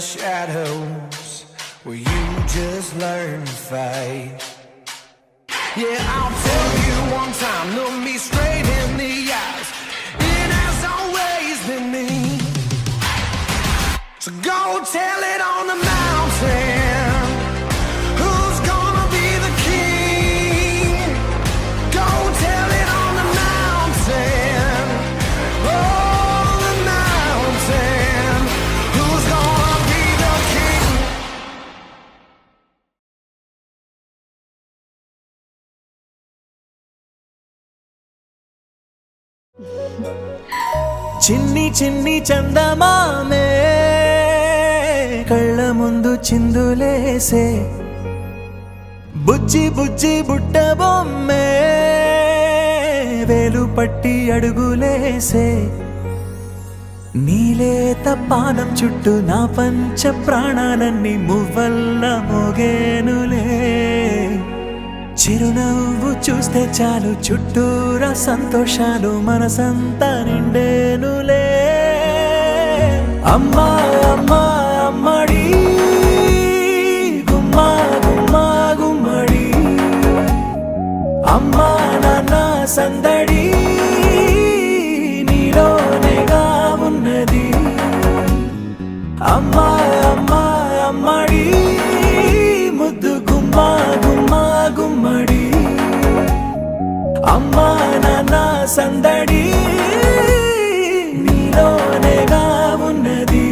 shadows where you just learn to fight. Yeah, I'll tell you one time, look me straight in the eyes. It has always been me. So go tell it on the mountain. Who's gonna be the king? Go tell it on the mountain. Oh, the mountain. Who's gonna be the king? చిన్ని చిన్ని చందమామే కళ్ళ ముందు చిందులేసే బుజ్జి బుజ్జి బుట్ట బొమ్మే వేలు పట్టి అడుగులేసే నీలేత పానం చుట్టూ నా పంచ ప్రాణాలన్నీ మువ్వల్ల మోగేనులే చిరునవ్వు చూస్తే చాలు చుట్టూరా సంతోషాలు మనసంతా నిండేనులే అమ్మా అమ్మా అమ్మడి గుమ్మా గుమ్మా గుమ్మడి అమ్మా నాన్న సందడి నీలోనేగా ఉన్నది అమ్మా అమ్మా అమ్మడి ముద్దు గుమ్మా గుమ్మా గుమ్మడి అమ్మా నాన్న సందడి నీలోనేగా ఉన్నది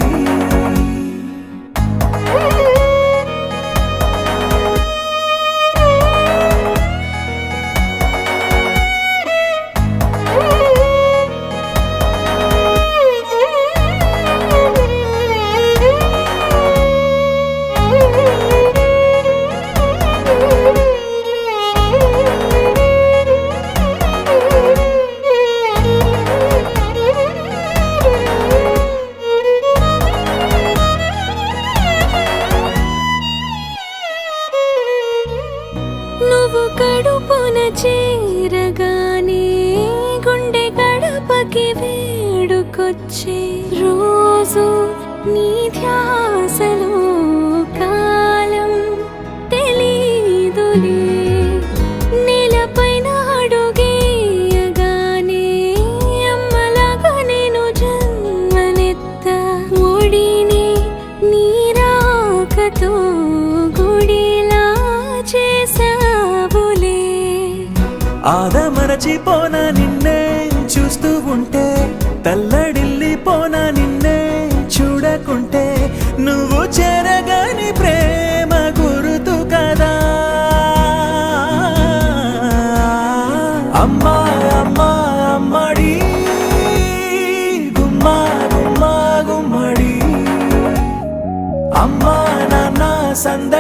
నువ్వు కడుపున చేరగానే గుండె గడపకి వేడుకొచ్చే రోజు నీ ధ్యాసలో కాలం తెలీదులే నేలపైన అడుగేయగానే అమ్మలాగా నేను జన్మనెత్త ఒడిని నీ రాకతో గుడిలా చేసావులే ఆదమరచిపోన నిన్నే చూస్తూ ఉంటే తల్లడిల్లిపోన నిన్నే చూడకుంటే నువ్వు చెరగని ప్రేమ గుర్తు కదా అమ్మా అమ్మా అమ్మడి గుమ్మా గుమ్మా గుమ్మడి అమ్మా నాన్న సంద